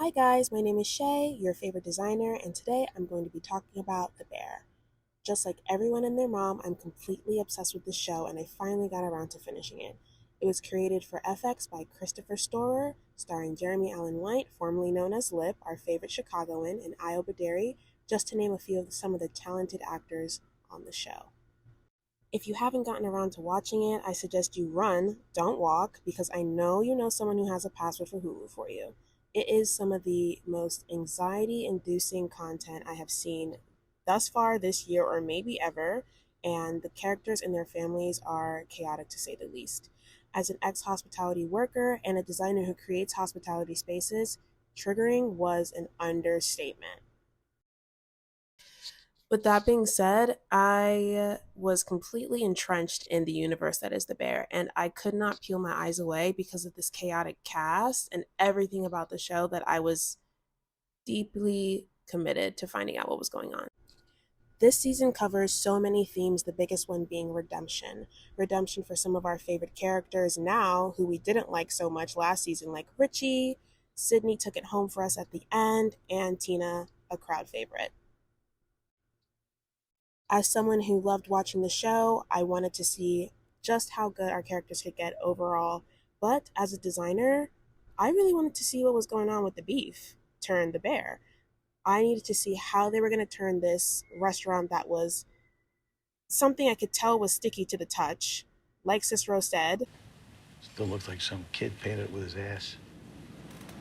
Hi guys, my name is Shea, your favorite designer, and today I'm going to be talking about The Bear. Just like everyone and their mom, I'm completely obsessed with the show and I finally got around to finishing it. It was created for FX by Christopher Storer, starring Jeremy Allen White, formerly known as Lip, our favorite Chicagoan, and Io Baderi, just to name a few of some of the talented actors on the show. If you haven't gotten around to watching it, I suggest you run, don't walk, because I know you know someone who has a password for Hulu for you. It is some of the most anxiety inducing content I have seen thus far this year or maybe ever, and the characters and their families are chaotic to say the least. As an ex hospitality worker and a designer who creates hospitality spaces, triggering was an understatement. With that being said, I was completely entrenched in the universe that is The Bear, and I could not peel my eyes away because of this chaotic cast and everything about the show that I was deeply committed to finding out what was going on. This season covers so many themes, the biggest one being redemption. Redemption for some of our favorite characters now, who we didn't like so much last season, like Richie. Sydney took it home for us at the end, and Tina, a crowd favorite. As someone who loved watching the show, I wanted to see just how good our characters could get overall. But as a designer, I really wanted to see what was going on with the beef turned the bear. I needed to see how they were going to turn this restaurant that was something I could tell was sticky to the touch, like Cicero said, Still looks like some kid painted it with his ass.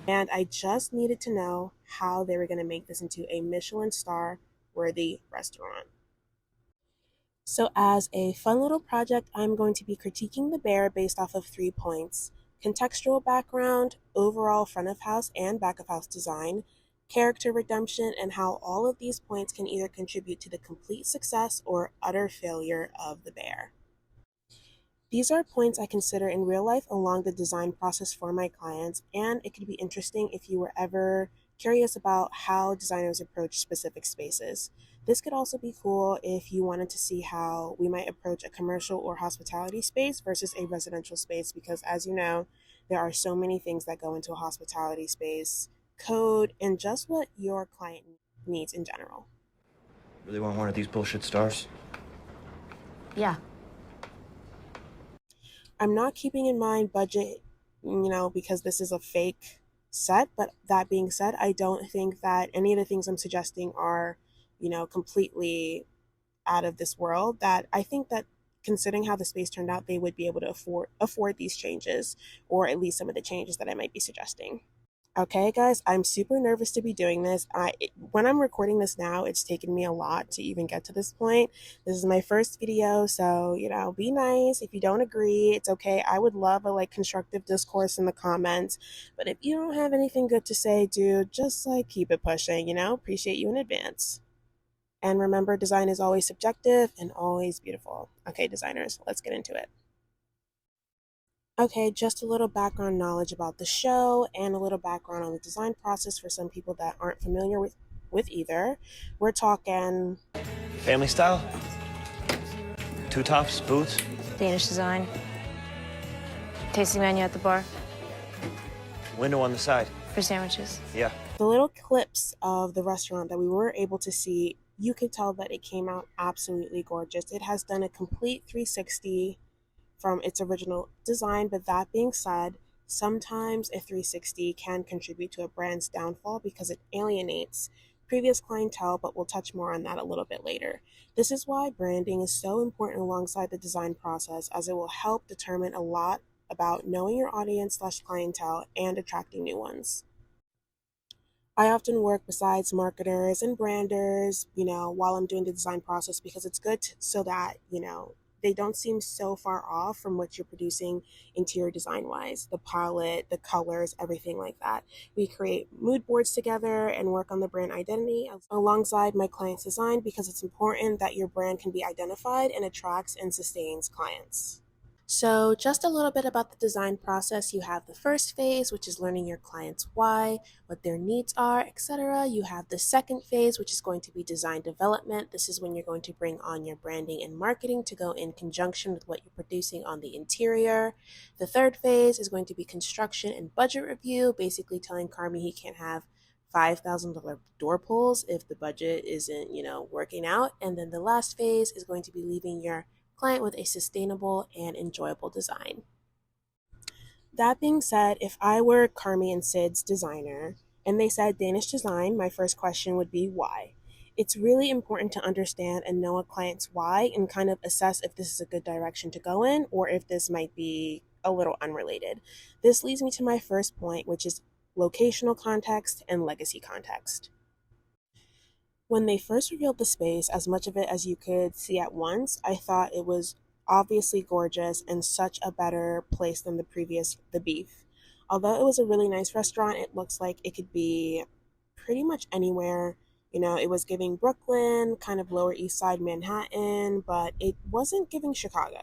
and I just needed to know how they were going to make this into a Michelin star worthy restaurant. So, as a fun little project, I'm going to be critiquing The Bear based off of 3 points: contextual background, overall front of house and back of house design, character redemption, and how all of these points can either contribute to the complete success or utter failure of The Bear. These are points I consider in real life along the design process for my clients, and it could be interesting if you were ever curious about how designers approach specific spaces. This could also be cool if you wanted to see how we might approach a commercial or hospitality space versus a residential space, because as you know, there are so many things that go into a hospitality space, code, and just what your client needs in general. Really want one of these bullshit stars? Yeah. I'm not keeping in mind budget, because this is a fake set. But that being said, I don't think that any of the things I'm suggesting are, completely out of this world. That I think that considering how the space turned out, they would be able to afford these changes, or at least some of the changes that I might be suggesting. Okay, guys, I'm super nervous to be doing this. When I'm recording this now, it's taken me a lot to even get to this point. This is my first video, so, be nice. If you don't agree, it's okay. I would love a constructive discourse in the comments. But if you don't have anything good to say, dude, just keep it pushing, Appreciate you in advance. And remember, design is always subjective and always beautiful. Okay, designers, let's get into it. Okay, just a little background knowledge about the show and a little background on the design process for some people that aren't familiar with either. We're talking Family style? Two tops, boots? Danish design. Tasting menu at the bar Window on the side. for sandwiches. Yeah. the little clips of the restaurant that we were able to see. You could tell that it came out absolutely gorgeous. It has done a complete 360 from its original design, but that being said, sometimes a 360 can contribute to a brand's downfall because it alienates previous clientele, but we'll touch more on that a little bit later. This is why branding is so important alongside the design process, as it will help determine a lot about knowing your audience slash clientele and attracting new ones. I often work besides marketers and branders, while I'm doing the design process, because it's good so that, they don't seem so far off from what you're producing interior design wise, the palette, the colors, everything like that. We create mood boards together and work on the brand identity alongside my client's design, because it's important that your brand can be identified and attracts and sustains clients. So, just a little bit about the design process. You have the first phase, which is learning your client's why, what their needs are, etc. You have the second phase, which is going to be design development. This is when you're going to bring on your branding and marketing to go in conjunction with what you're producing on the interior. The third phase is going to be construction and budget review, basically telling Carmi he can't have $5,000 door pulls if the budget isn't, working out. And then the last phase is going to be leaving your client with a sustainable and enjoyable design. That being said, if I were Carmi and Sid's designer and they said Danish design, my first question would be why. It's really important to understand and know a client's why and kind of assess if this is a good direction to go in or if this might be a little unrelated. This leads me to my first point, which is locational context and legacy context. When they first revealed the space, as much of it as you could see at once, I thought it was obviously gorgeous and such a better place than the Beef. Although it was a really nice restaurant, it looks like it could be pretty much anywhere. It was giving Brooklyn, kind of Lower East Side Manhattan, but it wasn't giving Chicago.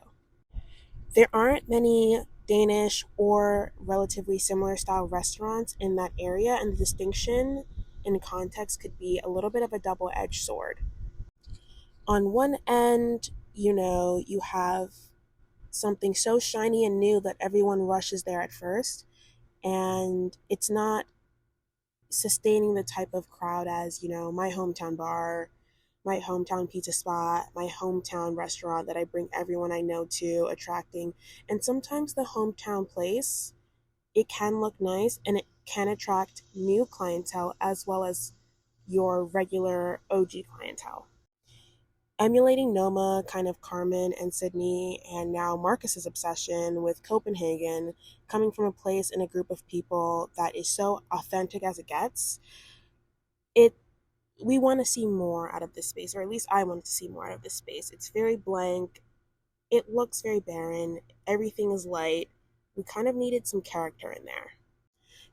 There aren't many Danish or relatively similar style restaurants in that area, and the distinction in context could be a little bit of a double edged sword. On one end, you have something so shiny and new that everyone rushes there at first, and it's not sustaining the type of crowd as, my hometown bar, my hometown pizza spot, my hometown restaurant that I bring everyone I know to, attracting. And sometimes the hometown place, it can look nice and it can attract new clientele as well as your regular OG clientele. Emulating Noma, kind of Carmen and Sydney, and now Marcus's obsession with Copenhagen, coming from a place and a group of people that is so authentic as it gets, it we want to see more out of this space, or at least I wanted to see more out of this space. It's very blank. It looks very barren. Everything is light. We kind of needed some character in there.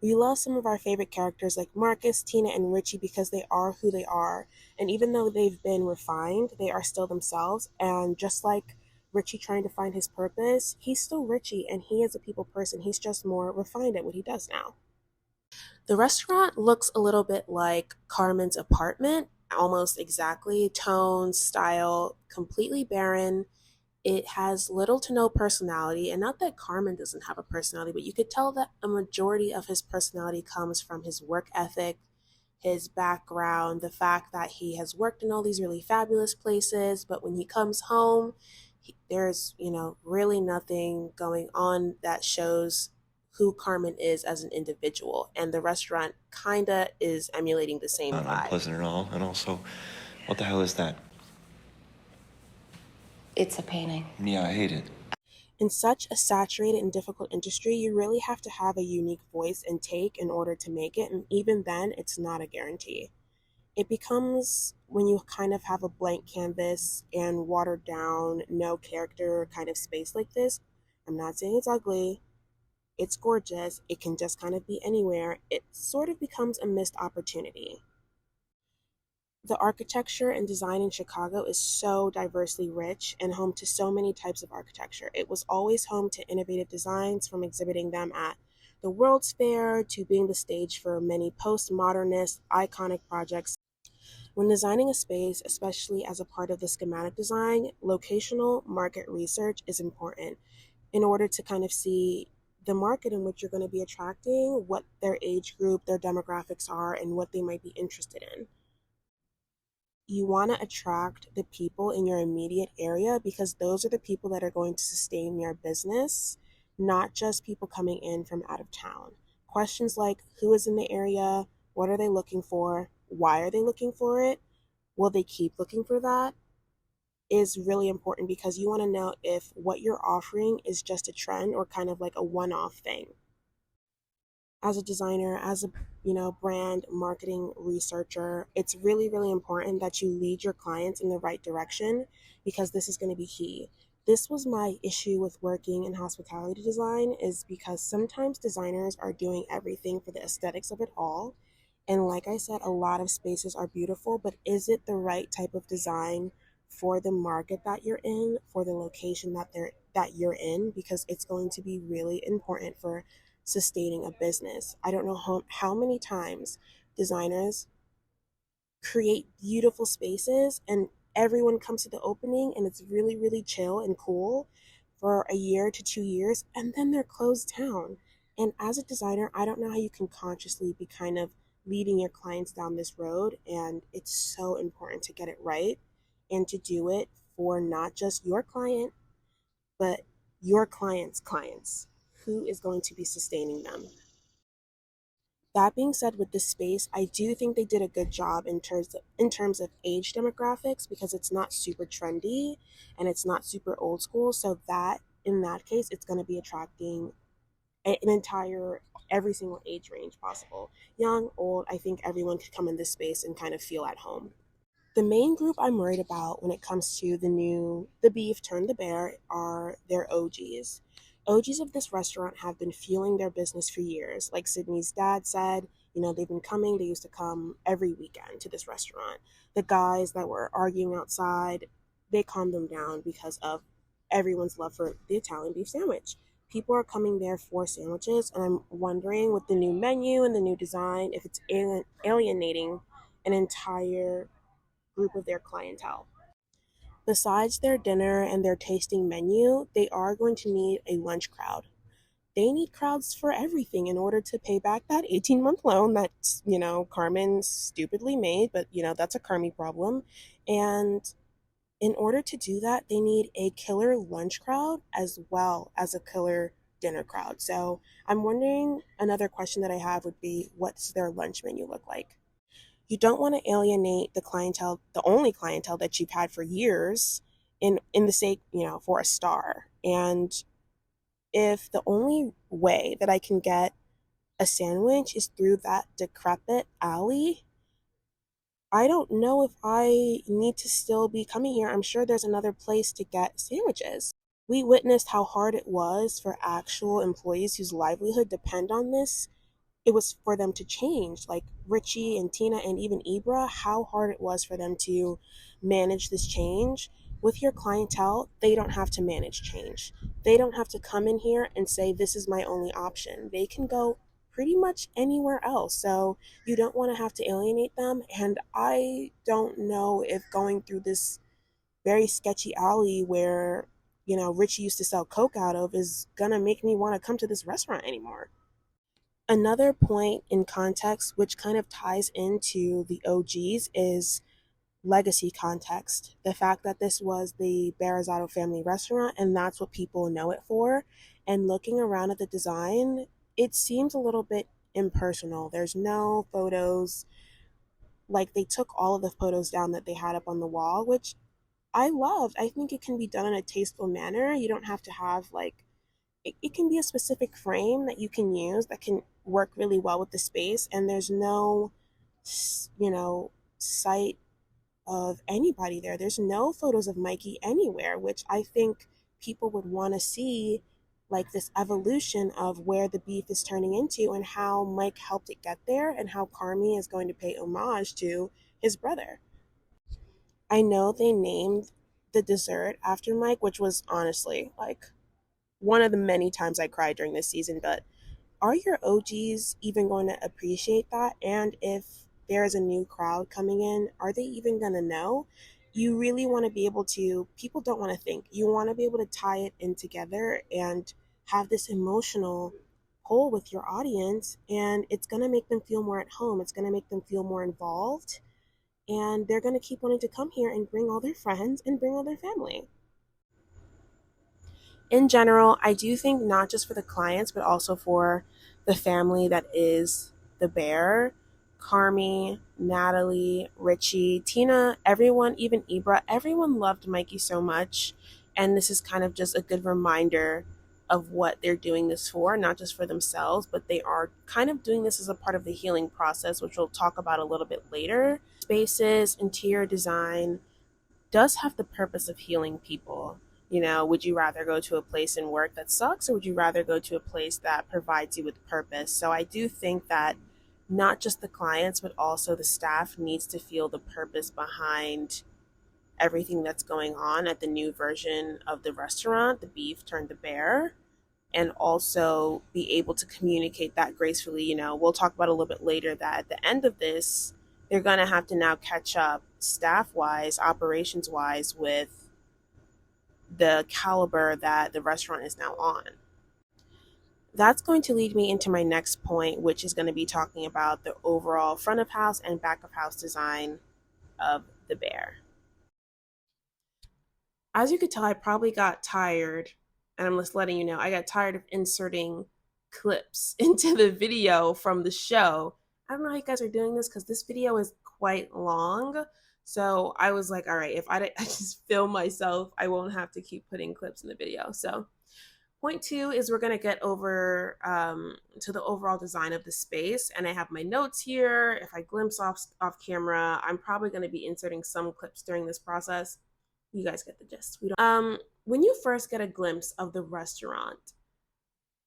We love some of our favorite characters like Marcus, Tina, and Richie because they are who they are. And even though they've been refined, they are still themselves. And just like Richie trying to find his purpose, he's still Richie and he is a people person. He's just more refined at what he does now. The restaurant looks a little bit like Carmen's apartment, almost exactly. Tone, style, completely barren. It has little to no personality, and not that Carmen doesn't have a personality, but you could tell that a majority of his personality comes from his work ethic, his background, the fact that he has worked in all these really fabulous places, but when he comes home, there's, really nothing going on that shows who Carmen is as an individual. And the restaurant kinda is emulating the same Not vibe. unpleasant at all. And also, what the hell is that? It's a painting. Yeah, I hate it. In such a saturated and difficult industry, you really have to have a unique voice and take in order to make it. And even then, it's not a guarantee. It becomes when you kind of have a blank canvas and watered down, no character kind of space like this. I'm not saying it's ugly. It's gorgeous. It can just kind of be anywhere. It sort of becomes a missed opportunity. The architecture and design in Chicago is so diversely rich and home to so many types of architecture. It was always home to innovative designs, from exhibiting them at the World's Fair to being the stage for many postmodernist, iconic projects. When designing a space, especially as a part of the schematic design, locational market research is important in order to kind of see the market in which you're going to be attracting, what their age group, their demographics are, and what they might be interested in. You want to attract the people in your immediate area because those are the people that are going to sustain your business, not just people coming in from out of town. Questions like who is in the area, what are they looking for, why are they looking for it, will they keep looking for that, is really important because you want to know if what you're offering is just a trend or kind of like a one-off thing. As a designer, as a brand marketing researcher, it's really, really important that you lead your clients in the right direction because this is going to be key. This was my issue with working in hospitality design, is because sometimes designers are doing everything for the aesthetics of it all. And like I said, a lot of spaces are beautiful, but is it the right type of design for the market that you're in, for the location that you're in, because it's going to be really important for sustaining a business. I don't know how many times designers create beautiful spaces and everyone comes to the opening and it's really, really chill and cool for a year to 2 years and then they're closed down. And as a designer, I don't know how you can consciously be kind of leading your clients down this road. And it's so important to get it right and to do it for not just your client, but your client's clients. Who is going to be sustaining them? That being said, with this space, I do think they did a good job in terms of age demographics, because it's not super trendy and it's not super old school. So that in that case, it's going to be attracting an entire every single age range possible. Young, old, I think everyone could come in this space and kind of feel at home. The main group I'm worried about when it comes to the beef turned the bear are their OGs. OGs of this restaurant have been fueling their business for years. Like Sydney's dad said, they've been coming. They used to come every weekend to this restaurant. The guys that were arguing outside, they calmed them down because of everyone's love for the Italian beef sandwich. People are coming there for sandwiches, and I'm wondering with the new menu and the new design if it's alienating an entire group of their clientele. Besides their dinner and their tasting menu, they are going to need a lunch crowd. They need crowds for everything in order to pay back that 18-month loan that, Carmen stupidly made, but, that's a Carmi problem. And in order to do that, they need a killer lunch crowd as well as a killer dinner crowd. So I'm wondering, another question that I have would be, what's their lunch menu look like? You don't want to alienate the clientele, the only clientele that you've had for years, in the sake, for a star. And if the only way that I can get a sandwich is through that decrepit alley, I don't know if I need to still be coming here. I'm sure there's another place to get sandwiches. We witnessed how hard it was for actual employees whose livelihood depend on this. It was for them to change, like Richie and Tina and even Ibra, how hard it was for them to manage this change. With your clientele, they don't have to manage change. They don't have to come in here and say, this is my only option. They can go pretty much anywhere else. So you don't want to have to alienate them. And I don't know if going through this very sketchy alley where, Richie used to sell Coke out of is going to make me want to come to this restaurant anymore. Another point in context, which kind of ties into the OGs, is legacy context. The fact that this was the Barazzato family restaurant and that's what people know it for. And looking around at the design, it seems a little bit impersonal. There's no photos. Like, they took all of the photos down that they had up on the wall, which I loved. I think it can be done in a tasteful manner. You don't have to have it can be a specific frame that you can use that can work really well with the space, and there's no sight of anybody there. There's no photos of Mikey anywhere, which I think people would want to see, like this evolution of where the beef is turning into and how Mike helped it get there and how Carmi is going to pay homage to his brother. I know they named the dessert after Mike, which was honestly like one of the many times I cried during this season, but are your OGs even going to appreciate that? And if there's a new crowd coming in, are they even going to know? You really want to be able to, people don't want to think. You want to be able to tie it in together and have this emotional pull with your audience, and it's going to make them feel more at home. It's going to make them feel more involved, and they're going to keep wanting to come here and bring all their friends and bring all their family. In general, I do think not just for the clients, but also for the family that is the bear. Carmi, Natalie, Richie, Tina, everyone, even Ibra, everyone loved Mikey so much. And this is kind of just a good reminder of what they're doing this for, not just for themselves, but they are kind of doing this as a part of the healing process, which we'll talk about a little bit later. Spaces, interior design, does have the purpose of healing people. Would you rather go to a place and work that sucks, or would you rather go to a place that provides you with purpose? So I do think that not just the clients, but also the staff needs to feel the purpose behind everything that's going on at the new version of the restaurant, the beef turned to bear, and also be able to communicate that gracefully. We'll talk about a little bit later that at the end of this, they're going to have to now catch up staff wise, operations wise, with the caliber that the restaurant is now on. That's going to lead me into my next point, which is going to be talking about the overall front of house and back of house design of the bear. As you could tell, I probably got tired, and I'm just letting you know, I got tired of inserting clips into the video from the show. I don't know how you guys are doing this because this video is quite long. So I was like, all right, if I just film myself, I won't have to keep putting clips in the video. So point two is we're going to get over to the overall design of the space. And I have my notes here. If I glimpse off camera, I'm probably going to be inserting some clips during this process. You guys get the gist. When you first get a glimpse of the restaurant,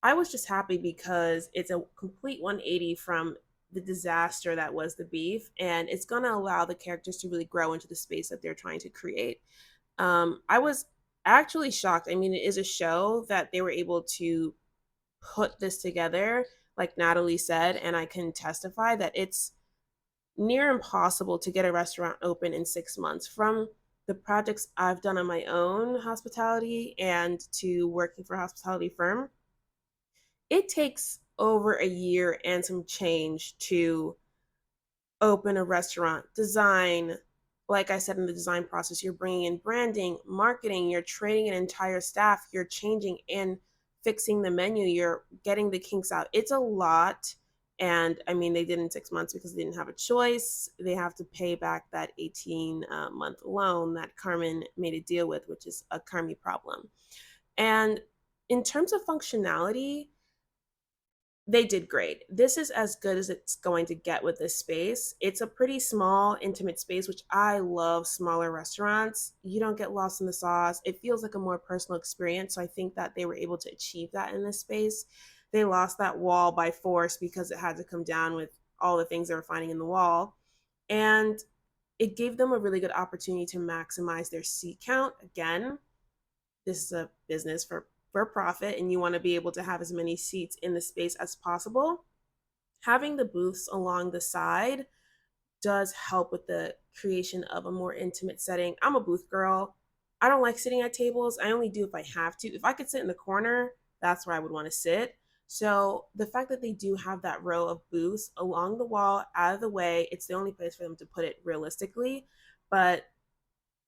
I was just happy because it's a complete 180 from the disaster that was the beef, and it's going to allow the characters to really grow into the space that they're trying to create. I was actually shocked. I mean, it is a show that they were able to put this together, like Natalie said, and I can testify that it's near impossible to get a restaurant open in 6 months. From the projects I've done on my own hospitality and to working for a hospitality firm, it takes over a year and some change to open a restaurant, design. Like I said, in the design process, you're bringing in branding, marketing, you're training an entire staff, you're changing and fixing the menu, you're getting the kinks out. It's a lot. And I mean, they did in 6 months because they didn't have a choice. They have to pay back that 18-month loan that Carmen made a deal with, which is a Carmi problem. And in terms of functionality, they did great. This is as good as it's going to get with this space. It's a pretty small, intimate space, which I love smaller restaurants. You don't get lost in the sauce. It feels like a more personal experience. So I think that they were able to achieve that in this space. They lost that wall by force because it had to come down with all the things they were finding in the wall. And it gave them a really good opportunity to maximize their seat count. Again, this is a business for profit, and you want to be able to have as many seats in the space as possible. Having the booths along the side does help with the creation of a more intimate setting. I'm a booth girl. I don't like sitting at tables. I only do if I have to. If I could sit in the corner, that's where I would want to sit. So the fact that they do have that row of booths along the wall, out of the way, it's the only place for them to put it realistically. But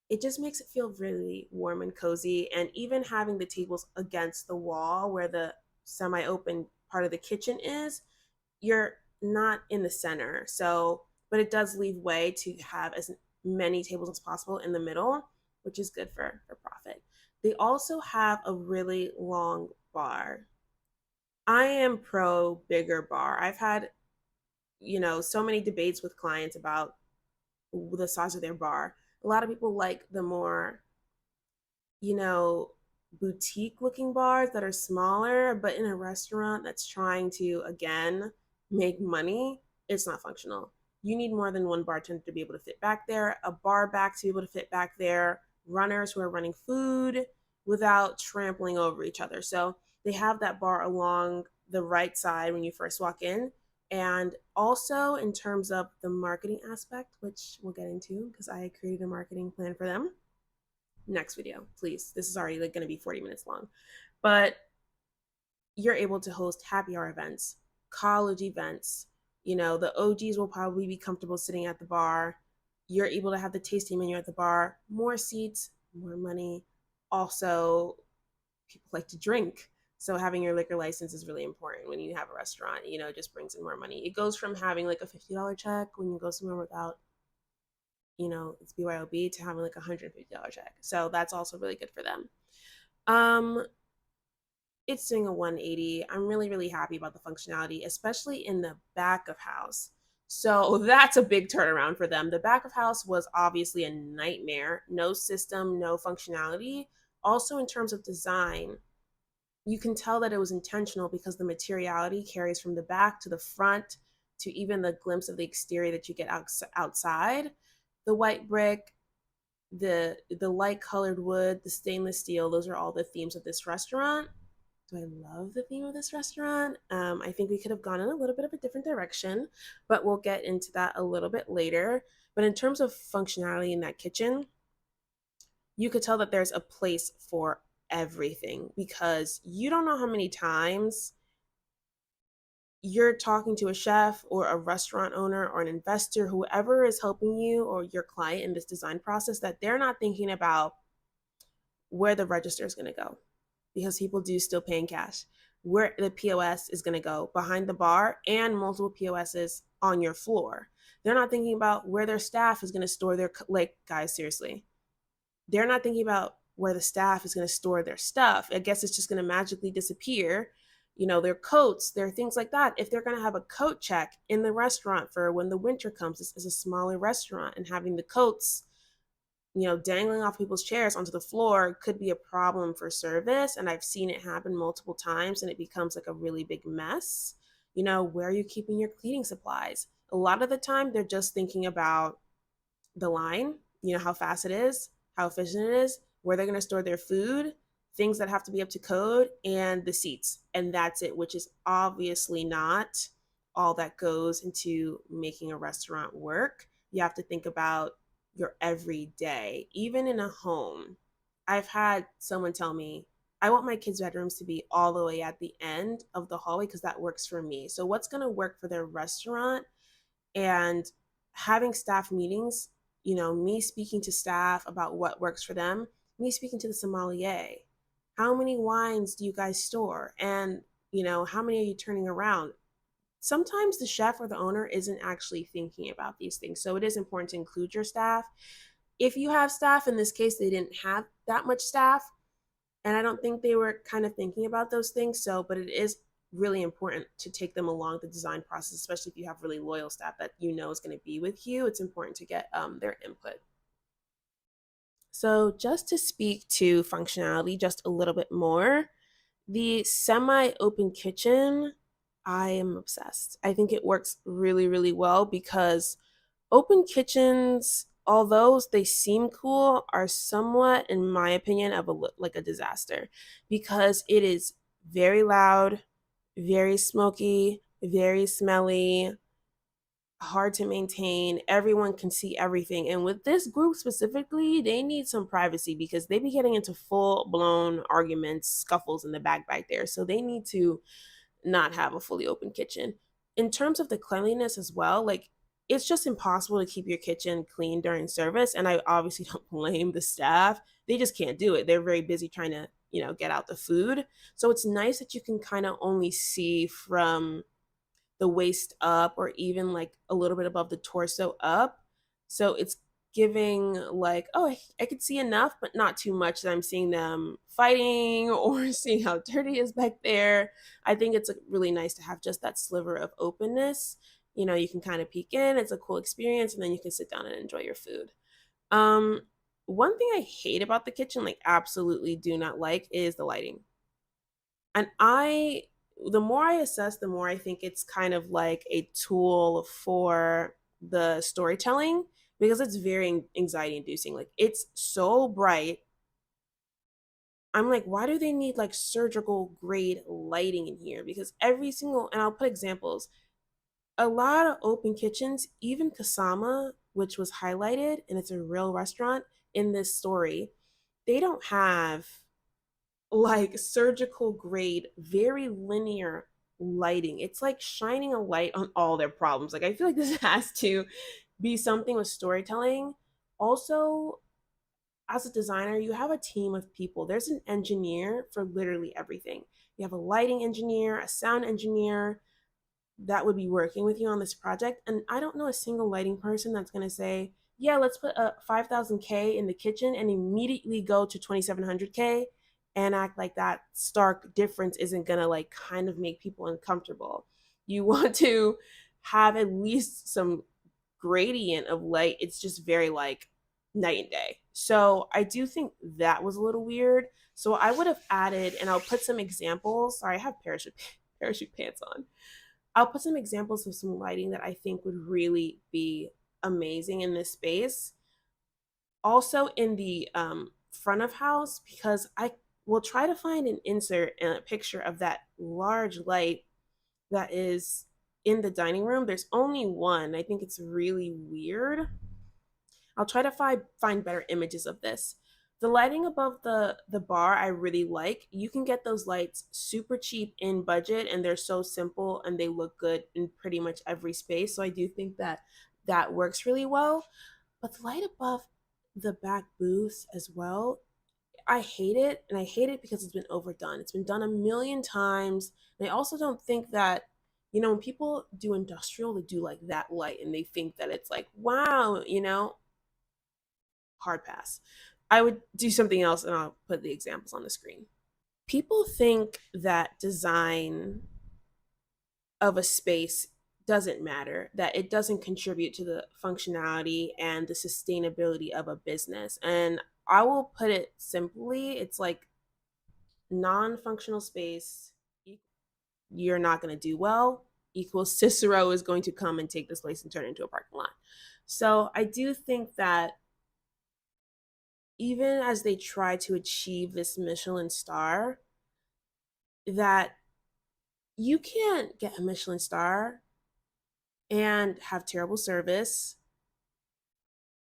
it just makes it feel really warm and cozy. And even having the tables against the wall where the semi-open part of the kitchen is, you're not in the center. So, but it does leave way to have as many tables as possible in the middle, which is good for profit. They also have a really long bar. I am pro bigger bar. I've had, so many debates with clients about the size of their bar. A lot of people like the more, you know, boutique looking bars that are smaller, but in a restaurant that's trying to, again, make money, it's not functional. You need more than one bartender to be able to fit back there, a bar back to be able to fit back there, runners who are running food without trampling over each other. So they have that bar along the right side when you first walk in. And also in terms of the marketing aspect, which we'll get into because I created a marketing plan for them. Next video, please. This is already like going to be 40 minutes long. But you're able to host happy hour events, college events. The OGs will probably be comfortable sitting at the bar. You're able to have the tasting menu at the bar, more seats, more money. Also, people like to drink. So having your liquor license is really important when you have a restaurant. It just brings in more money. It goes from having like a $50 check when you go somewhere without, it's BYOB, to having like a $150 check. So that's also really good for them. It's doing a 180. I'm really, really happy about the functionality, especially in the back of house. So that's a big turnaround for them. The back of house was obviously a nightmare. No system, no functionality. Also, in terms of design, you can tell that it was intentional because the materiality carries from the back to the front to even the glimpse of the exterior that you get outside. The white brick, the light colored wood, the stainless steel, those are all the themes of this restaurant. Do I love the theme of this restaurant? I think we could have gone in a little bit of a different direction, but we'll get into that a little bit later. But in terms of functionality in that kitchen, you could tell that there's a place for everything, because you don't know how many times you're talking to a chef or a restaurant owner or an investor, whoever is helping you or your client in this design process, that they're not thinking about where the register is going to go, because people do still pay in cash, where the POS is going to go behind the bar, and multiple POSs on your floor. They're not thinking about where their staff is going to store their, like, guys, seriously, they're not thinking about where the staff is going to store their stuff. I guess it's just going to magically disappear. Their coats, their things like that. If they're going to have a coat check in the restaurant for when the winter comes, this is a smaller restaurant, and having the coats, dangling off people's chairs onto the floor could be a problem for service. And I've seen it happen multiple times, and it becomes like a really big mess. Where are you keeping your cleaning supplies? A lot of the time, they're just thinking about the line, how fast it is, how efficient it is, where they're going to store their food, things that have to be up to code, and the seats. And that's it, which is obviously not all that goes into making a restaurant work. You have to think about your everyday, even in a home. I've had someone tell me, I want my kids' bedrooms to be all the way at the end of the hallway because that works for me. So, what's going to work for their restaurant? And having staff meetings, me speaking to staff about what works for them, me speaking to the sommelier, how many wines do you guys store, and how many are you turning around? Sometimes the chef or the owner isn't actually thinking about these things, so it is important to include your staff. If you have staff, in this case they didn't have that much staff, and I don't think they were kind of thinking about those things. So, but it is really important to take them along the design process, especially if you have really loyal staff that is going to be with you. It's important to get their input. So, just to speak to functionality just a little bit more, the semi open kitchen, I am obsessed. I think it works really, really well, because open kitchens, although they seem cool, are somewhat, in my opinion, of like a disaster, because it is very loud, very smoky, very smelly, hard to maintain. Everyone can see everything. And with this group specifically, they need some privacy, because they be getting into full blown arguments, scuffles in the back there. So they need to not have a fully open kitchen. In terms of the cleanliness as well, like, it's just impossible to keep your kitchen clean during service. And I obviously don't blame the staff. They just can't do it. They're very busy trying to, get out the food. So it's nice that you can kind of only see from the waist up, or even like a little bit above the torso up. So it's giving like, oh, I could see enough, but not too much that I'm seeing them fighting or seeing how dirty it is back there. I think it's really nice to have just that sliver of openness. You can kind of peek in, it's a cool experience, and then you can sit down and enjoy your food. Um, One thing I hate about the kitchen, like absolutely do not like, is the lighting. And the more I assess, the more I think it's kind of like a tool for the storytelling, because it's very anxiety inducing. Like, it's so bright. I'm like, why do they need like surgical grade lighting in here? Because every single, and I'll put examples, a lot of open kitchens, even Kasama, which was highlighted, and it's a real restaurant in this story, they don't have like surgical grade, very linear lighting. It's like shining a light on all their problems. Like, I feel like this has to be something with storytelling. Also, as a designer, you have a team of people. There's an engineer for literally everything. You have a lighting engineer, a sound engineer, that would be working with you on this project. And I don't know a single lighting person that's going to say, yeah, let's put a 5,000K in the kitchen and immediately go to 2,700K and act like that stark difference isn't going to like kind of make people uncomfortable. You want to have at least some gradient of light. It's just very like night and day. So I do think that was a little weird. So I would have added, and I'll put some examples. Sorry, I have parachute pants on. I'll put some examples of some lighting that I think would really be amazing in this space. Also in the front of house, because I will try to find an insert and a picture of that large light that is in the dining room. There's only one. I think it's really weird. I'll try to find better images of this. The lighting above the bar I really like. You can get those lights super cheap in budget, and they're so simple and they look good in pretty much every space. So I do think that that works really well. But the light above the back booths as well, I hate it, and I hate it because it's been overdone. It's been done a million times. And I also don't think that, when people do industrial, they do like that light and they think that it's like, wow, hard pass. I would do something else, and I'll put the examples on the screen. People think that design of a space doesn't matter, that it doesn't contribute to the functionality and the sustainability of a business. And I will put it simply, it's like non functional space, you're not going to do well, equals Cicero is going to come and take this place and turn it into a parking lot. So I do think that even as they try to achieve this Michelin star, that you can't get a Michelin star and have terrible service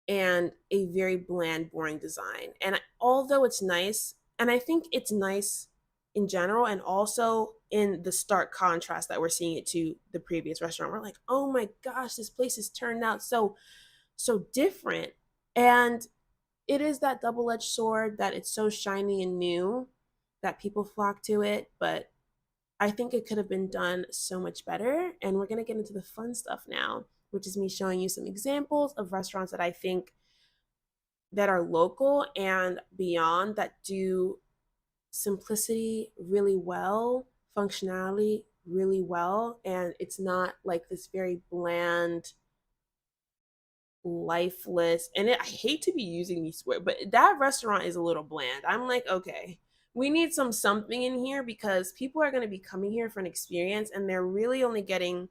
and a very bland, boring design. And although it's nice, and I think it's nice in general, and also in the stark contrast that we're seeing it to the previous restaurant, we're like, oh my gosh, this place has turned out so different. And it is that double-edged sword that it's so shiny and new that people flock to it, but I think it could have been done so much better. And we're going to get into the fun stuff now, which is me showing you some examples of restaurants that I think that are local and beyond, that do simplicity really well, functionality really well, and it's not like this very bland, lifeless. And I hate to be using these words, but that restaurant is a little bland. I'm like, okay, we need something in here, because people are going to be coming here for an experience, and they're really only getting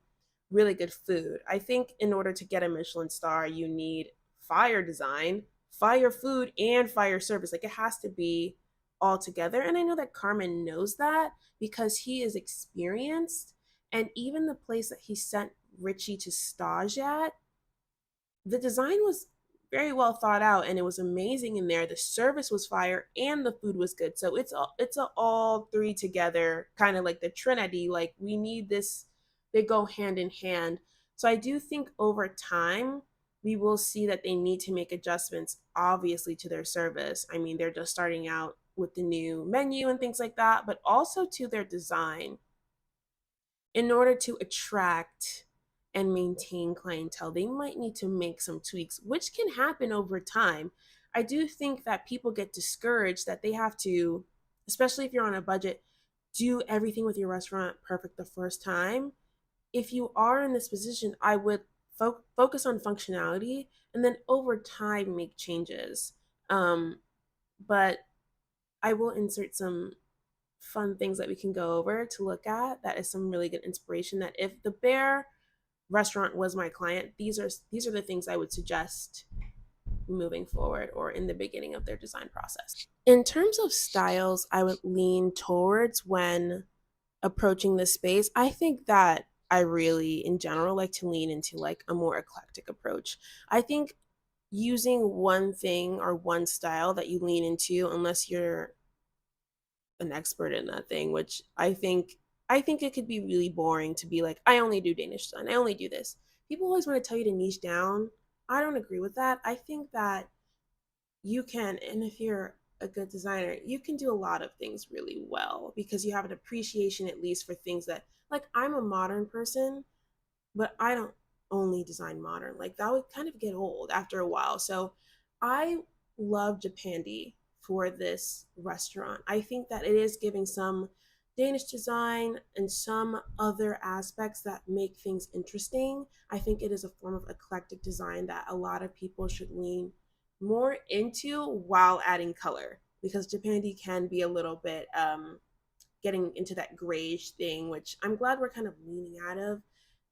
really good food. I think in order to get a Michelin star, you need fire design, fire food, and fire service. Like, it has to be all together. And I know that Carmen knows that because he is experienced. And even the place that he sent Richie to stage at, the design was very well thought out, and it was amazing in there. The service was fire and the food was good. So it's a all three together, kind of like the Trinity. Like, we need this, they go hand in hand. So I do think over time we will see that they need to make adjustments, obviously, to their service. I mean, they're just starting out with the new menu and things like that, but also to their design. In order to attract and maintain clientele, they might need to make some tweaks, which can happen over time. I do think that people get discouraged that they have to, especially if you're on a budget, do everything with your restaurant perfect the first time. If you are in this position, I would focus on functionality, and then over time make changes. But I will insert some fun things that we can go over to look at. That is some really good inspiration, that if the Bear restaurant was my client, these are the things I would suggest moving forward or in the beginning of their design process. In terms of styles, I would lean towards when approaching this space. I think that I really in general like to lean into like a more eclectic approach. I think using one thing or one style that you lean into, unless you're an expert in that thing, which I think it could be really boring to be like, I only do Danish design, I only do this. People always want to tell you to niche down. I don't agree with that. I think that you can, and if you're a good designer, you can do a lot of things really well because you have an appreciation at least for things that, like, I'm a modern person, but I don't only design modern. Like, that would kind of get old after a while. So I love Japandi for this restaurant. I think that it is giving some Danish design and some other aspects that make things interesting. I think it is a form of eclectic design that a lot of people should lean more into while adding color, because Japandi can be a little bit getting into that grayish thing, which I'm glad we're kind of leaning out of.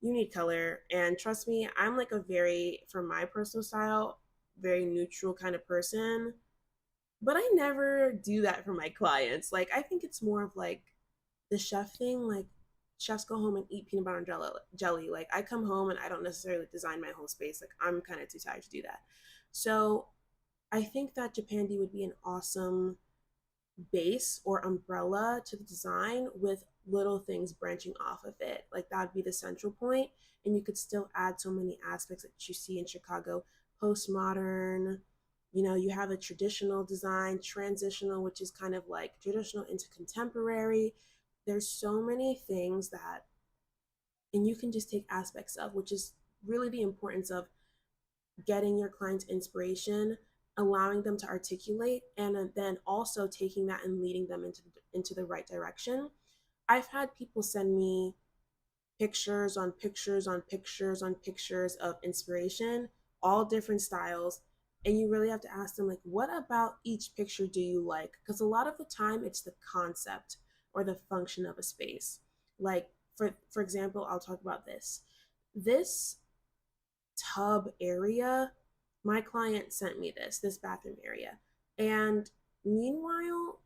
You need color, and trust me, I'm like a very, for my personal style, very neutral kind of person, but I never do that for my clients. Like, I think it's more of like the chef thing. Like, chefs go home and eat peanut butter and jelly. Like, I come home and I don't necessarily design my whole space. Like, I'm kind of too tired to do that. So I think that Japandi would be an awesome base or umbrella to the design with little things branching off of it. Like, that would be the central point, and you could still add so many aspects that you see in Chicago. Postmodern, you have a traditional design, transitional, which is kind of like traditional into contemporary. There's so many things that, and you can just take aspects of, which is really the importance of getting your clients inspiration, allowing them to articulate, and then also taking that and leading them into the right direction. I've had people send me pictures on pictures on pictures on pictures of inspiration, all different styles, and you really have to ask them, like, what about each picture do you like? Because a lot of the time it's the concept or the function of a space. Like, for example, I'll talk about this tub area. My client sent me this bathroom area, and meanwhile,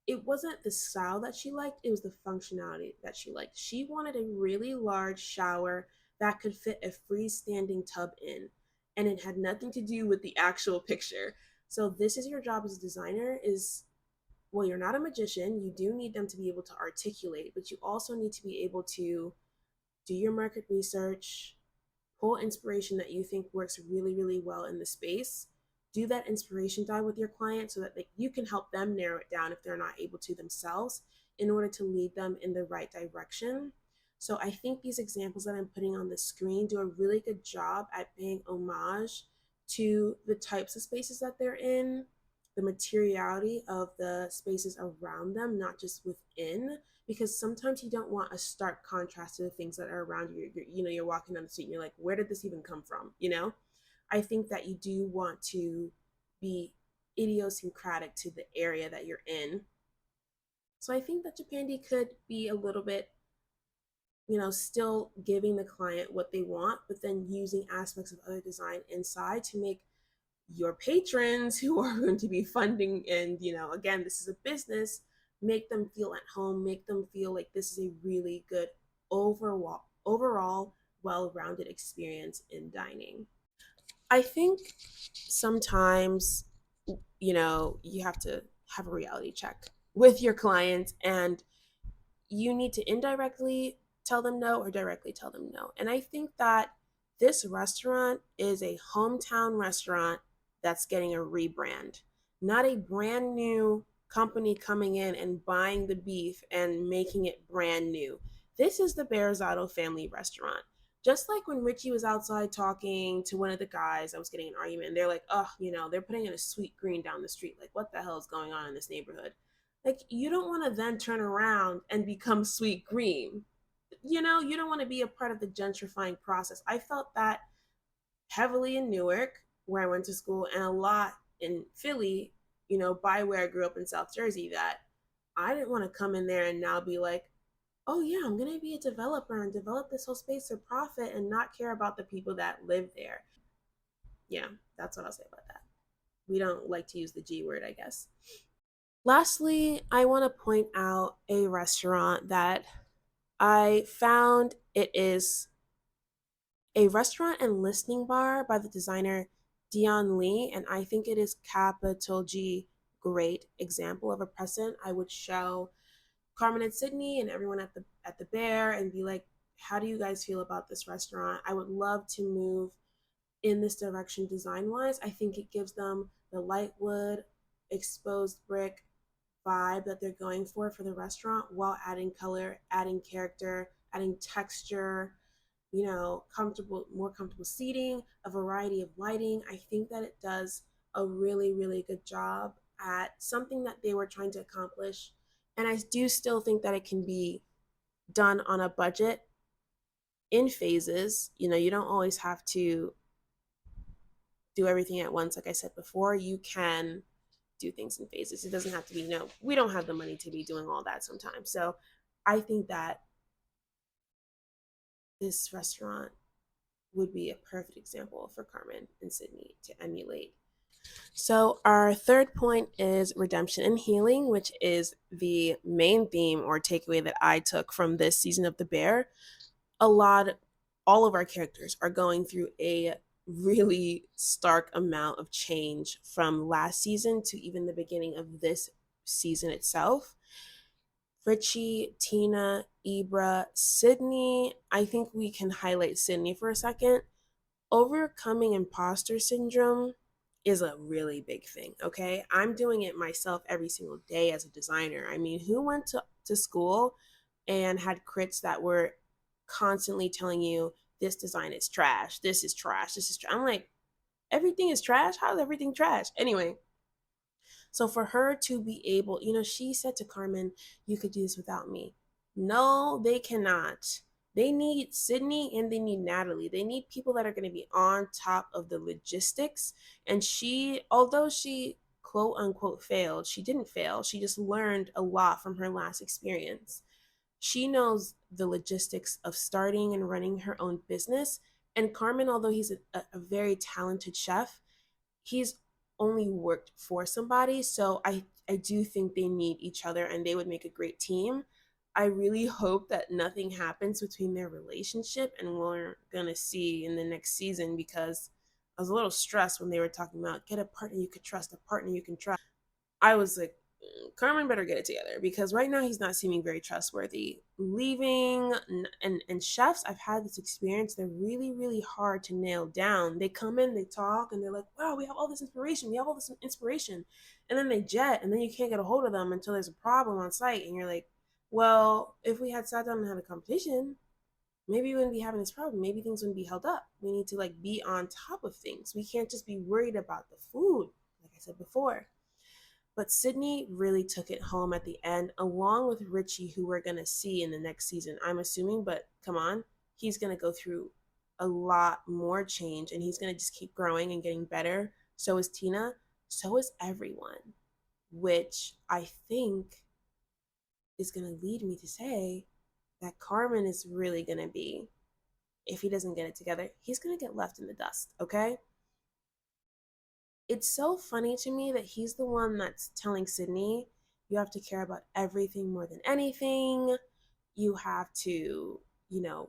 it wasn't the style that she liked, it was the functionality that she liked. She wanted a really large shower that could fit a freestanding tub in, and it had nothing to do with the actual picture. So this is your job as a designer. Is Well, you're not a magician. You do need them to be able to articulate, but you also need to be able to do your market research, pull inspiration that you think works really, really well in the space. Do that inspiration dive with your client so that you can help them narrow it down if they're not able to themselves, in order to lead them in the right direction. So I think these examples that I'm putting on the screen do a really good job at paying homage to the types of spaces that they're in, the materiality of the spaces around them, not just within, because sometimes you don't want a stark contrast to the things that are around you. You're walking down the street and you're like, where did this even come from? I think that you do want to be idiosyncratic to the area that you're in. So I think that Japandi could be a little bit, still giving the client what they want, but then using aspects of other design inside to make your patrons who are going to be funding, and again, this is a business, make them feel at home, make them feel like this is a really good overall well-rounded experience in dining. I think sometimes, you have to have a reality check with your clients, and you need to indirectly tell them no or directly tell them no. And I think that this restaurant is a hometown restaurant that's getting a rebrand, not a brand new company coming in and buying the beef and making it brand new. This is the Bearzato family restaurant. Just like when Richie was outside talking to one of the guys, I was getting an argument, and they're like, oh, they're putting in a sweet green down the street. Like, what the hell is going on in this neighborhood? Like, you don't want to then turn around and become sweet green. You don't want to be a part of the gentrifying process. I felt that heavily in Newark, where I went to school, and a lot in Philly, by where I grew up in South Jersey, that I didn't want to come in there and now be like, oh yeah, I'm going to be a developer and develop this whole space for profit and not care about the people that live there. Yeah, that's what I'll say about that. We don't like to use the G word, I guess. Lastly, I want to point out a restaurant that I found. It is a restaurant and listening bar by the designer Dion Lee, and I think it is capital G great example of a precedent. I would show Carmen and Sydney and everyone at the Bear and be like, how do you guys feel about this restaurant? I would love to move in this direction design wise. I think it gives them the light wood, exposed brick vibe that they're going for the restaurant, while adding color, adding character, adding texture, more comfortable seating, a variety of lighting. I think that it does a really, really good job at something that they were trying to accomplish. And I do still think that it can be done on a budget in phases. You don't always have to do everything at once. Like I said before, you can do things in phases. It doesn't have to be, we don't have the money to be doing all that sometimes. So I think that this restaurant would be a perfect example for Carmen and Sydney to emulate. So, our third point is redemption and healing, which is the main theme or takeaway that I took from this season of The Bear. A lot, all of our characters are going through a really stark amount of change from last season to even the beginning of this season itself. Richie, Tina, Ibra, Sydney. I think we can highlight Sydney for a second. Overcoming imposter syndrome is a really big thing, okay? I'm doing it myself every single day as a designer. I mean, who went to school and had crits that were constantly telling you this design is trash, this is trash, this is trash? I'm like, everything is trash? How is everything trash? Anyway, so for her to be able, she said to Carmen, you could do this without me. No, they cannot. They need Sydney and they need Natalie. They need people that are going to be on top of the logistics. And she, although she quote unquote failed, she didn't fail. She just learned a lot from her last experience. She knows the logistics of starting and running her own business. And Carmen, although he's a very talented chef, he's only worked for somebody. So I do think they need each other and they would make a great team. I really hope that nothing happens between their relationship and we're gonna see in the next season, because I was a little stressed when they were talking about get a partner you could trust, a partner you can trust. I was like, Carmen better get it together, because right now he's not seeming very trustworthy. Leaving and chefs, I've had this experience. They're really, really hard to nail down. They come in, they talk, and they're like, wow, we have all this inspiration. We have all this inspiration. And then they jet, and then you can't get a hold of them until there's a problem on site. And you're like, well, if we had sat down and had a competition, maybe we wouldn't be having this problem. Maybe things wouldn't be held up. We need to like be on top of things. We can't just be worried about the food, like I said before. But Sydney really took it home at the end, along with Richie, who we're going to see in the next season, I'm assuming. But come on, he's going to go through a lot more change and he's going to just keep growing and getting better. So is Tina. So is everyone, which I think is going to lead me to say that Carmen is really going to be, if he doesn't get it together, he's going to get left in the dust, okay? It's so funny to me that he's the one that's telling Sydney, you have to care about everything more than anything. You have to,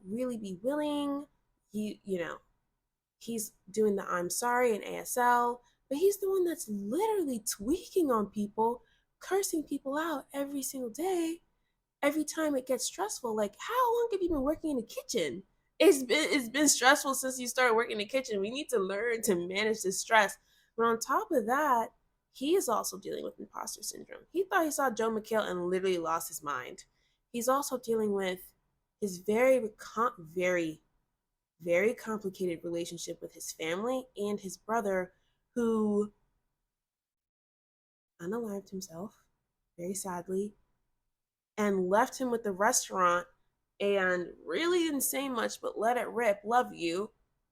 really be willing. He's doing the I'm sorry in ASL, but he's the one that's literally tweaking on people, cursing people out every single day, every time it gets stressful. Like, how long have you been working in the kitchen? It's been stressful since you started working in the kitchen. We need to learn to manage this stress. But on top of that, he is also dealing with imposter syndrome. He thought he saw Joe McHale and literally lost his mind. He's also dealing with his very, very complicated relationship with his family and his brother, who unalived himself, very sadly, and left him with the restaurant and really didn't say much but let it rip, love you.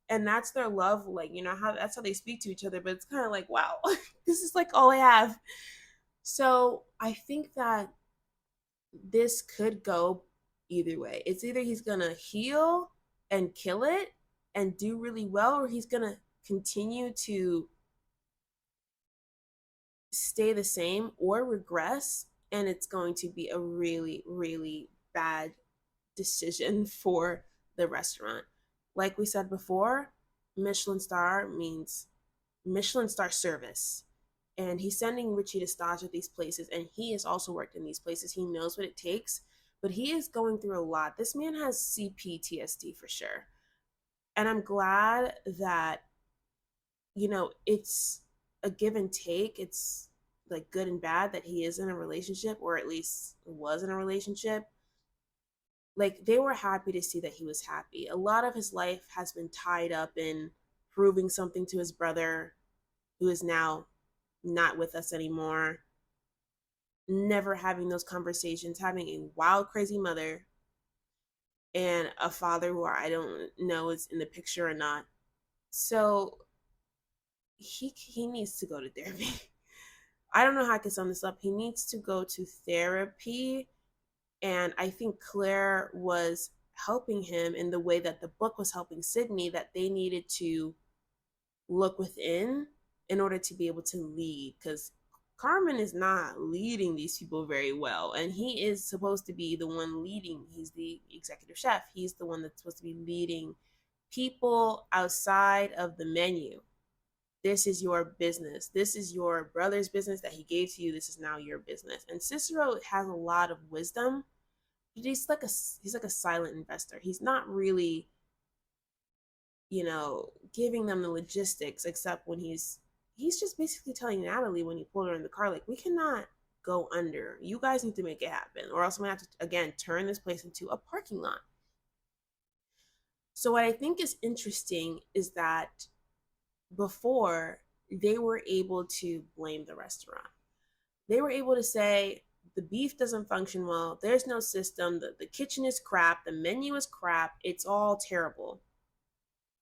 And that's their love, like, how that's how they speak to each other. But it's kind of like, wow, this is like all I have. So I think that this could go either way. It's either he's gonna heal and kill it and do really well, or he's gonna continue to stay the same or regress, and it's going to be a really, really bad decision for the restaurant. Like we said before, Michelin star means Michelin star service. And he's sending Richie to stage at these places, and he has also worked in these places. He knows what it takes, but he is going through a lot. This man has CPTSD for sure. And I'm glad that, it's a give and take. It's like good and bad that he is in a relationship, or at least was in a relationship. Like, they were happy to see that he was happy. A lot of his life has been tied up in proving something to his brother, who is now not with us anymore, never having those conversations, having a wild, crazy mother, and a father who I don't know is in the picture or not. So he needs to go to therapy. I don't know how I can sum this up. He needs to go to therapy. And I think Claire was helping him in the way that the book was helping Sydney, that they needed to look within in order to be able to lead, because Carmen is not leading these people very well, and he is supposed to be the one leading. He's the executive chef. He's the one that's supposed to be leading people outside of the menu. This is your business. This is your brother's business that he gave to you. This is now your business. And Cicero has a lot of wisdom. He's like a silent investor. He's not really, giving them the logistics, except when he's just basically telling Natalie when he pulled her in the car, like, we cannot go under. You guys need to make it happen, or else I'm gonna have to again turn this place into a parking lot. So what I think is interesting is that before, they were able to blame the restaurant. They were able to say the beef doesn't function well, there's no system, the kitchen is crap, the menu is crap, it's all terrible.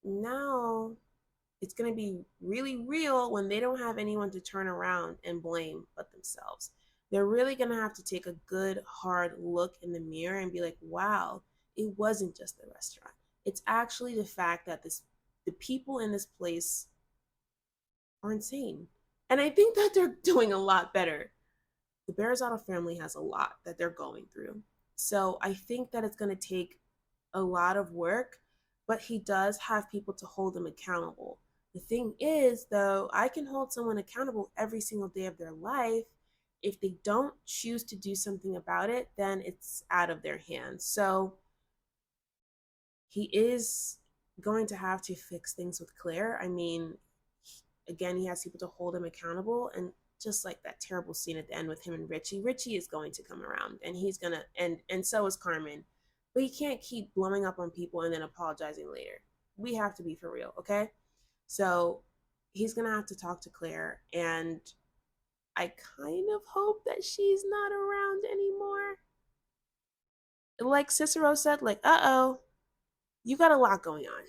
Now it's going to be really real when they don't have anyone to turn around and blame but themselves. They're really going to have to take a good, hard look in the mirror and be like, wow, it wasn't just the restaurant. It's actually the fact that the people in this place are insane. And I think that they're doing a lot better. The Berzotto family has a lot that they're going through. So I think that it's going to take a lot of work, but he does have people to hold him accountable. The thing is, though, I can hold someone accountable every single day of their life. If they don't choose to do something about it, then it's out of their hands. So he is going to have to fix things with Claire. I mean, again, he has people to hold him accountable. And just like that terrible scene at the end with him and Richie is going to come around, and he's gonna, and so is Carmen. But you can't keep blowing up on people and then apologizing later. We have to be for real, okay? So he's gonna have to talk to Claire, and I kind of hope that she's not around anymore. Like Cicero said, like, uh-oh, you got a lot going on.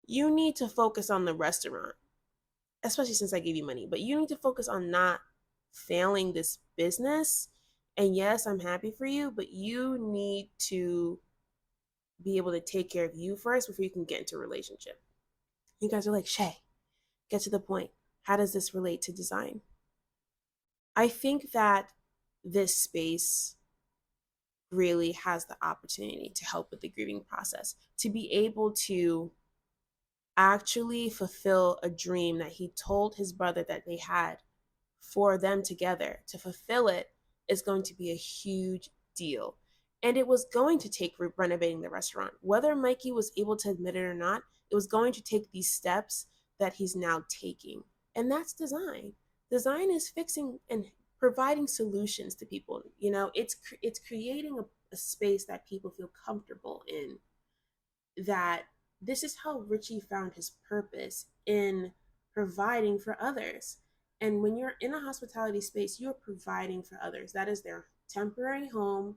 You need to focus on the restaurant, especially since I gave you money, but you need to focus on not failing this business. And yes, I'm happy for you, but you need to be able to take care of you first before you can get into a relationship. You guys are like, Shea, get to the point. How does this relate to design? I think that this space really has the opportunity to help with the grieving process, to be able to actually fulfill a dream that he told his brother that they had for them together. To fulfill it is going to be a huge deal. And it was going to take renovating the restaurant. Whether Mikey was able to admit it or not, it was going to take these steps that he's now taking. And that's design. Design is fixing and providing solutions to people. It's creating a space that people feel comfortable in. That this is how Richie found his purpose in providing for others. And when you're in a hospitality space, you're providing for others. That is their temporary home,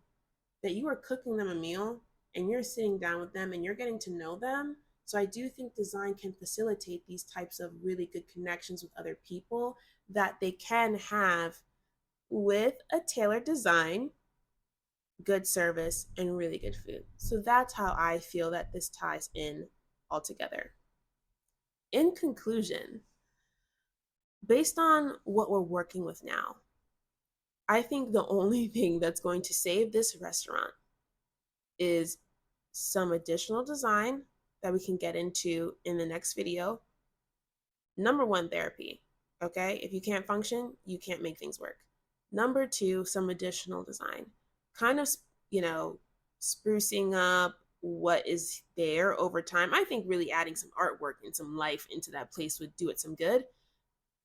that you are cooking them a meal and you're sitting down with them and you're getting to know them. So I do think design can facilitate these types of really good connections with other people that they can have with a tailored design, good service, and really good food. So that's how I feel that this ties in altogether. In conclusion, based on what we're working with now, I think the only thing that's going to save this restaurant is some additional design that we can get into in the next video. Number one, therapy. Okay? If you can't function, you can't make things work. Number two, some additional design. Kind of, sprucing up what is there over time. I think really adding some artwork and some life into that place would do it some good.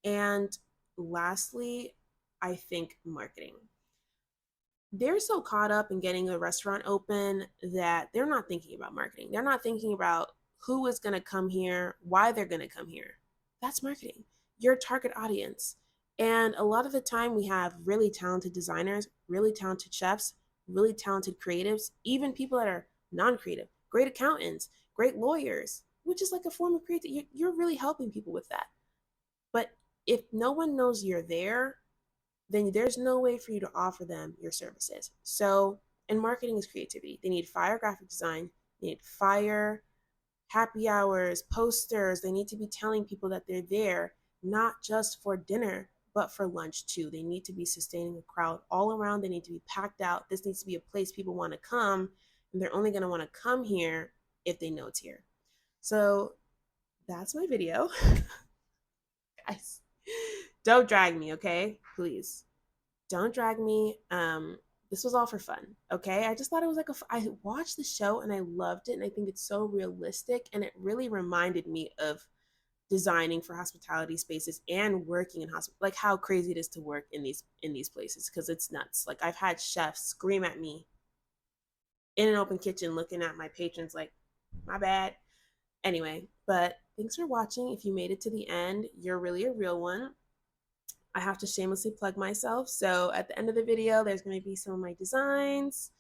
And lastly, I think marketing. They're so caught up in getting a restaurant open that they're not thinking about marketing. They're not thinking about who is going to come here, why they're going to come here. That's marketing. Your target audience. And a lot of the time we have really talented designers, really talented chefs, really talented creatives, even people that are non-creative, great accountants, great lawyers, which is like a form of creativity. You're really helping people with that. But if no one knows you're there, then there's no way for you to offer them your services. So And marketing is creativity. They need fire graphic design, they need fire happy hours, posters. They need to be telling people that they're there, not just for dinner, but for lunch too. They need to be sustaining a crowd all around. They need to be packed out. This needs to be a place people want to come, and they're only going to want to come here if they know it's here. So that's my video. Guys, don't drag me, okay? Please. Don't drag me. This was all for fun, okay? I just thought it was like I watched the show and I loved it, and I think it's so realistic, and it really reminded me of designing for hospitality spaces and working in hospital, like how crazy it is to work in these places, because it's nuts. Like I've had chefs scream at me in an open kitchen looking at my patrons like, my bad. Anyway, but thanks for watching. If you made it to the end, you're really a real one. I have to shamelessly plug myself. So at the end of the video, there's going to be some of my designs.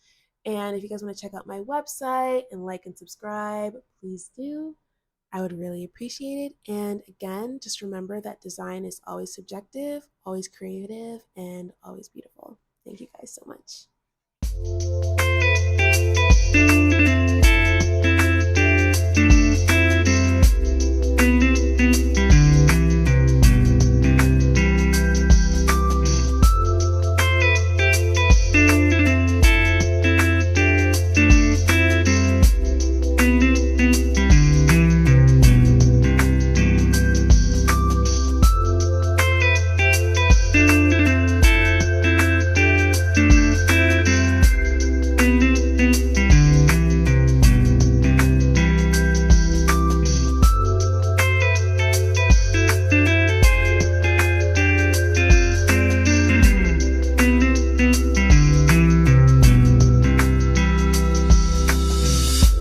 And if you guys want to check out my website and like and subscribe, please do. I would really appreciate it. And again, just remember that design is always subjective, always creative, and always beautiful. Thank you guys so much.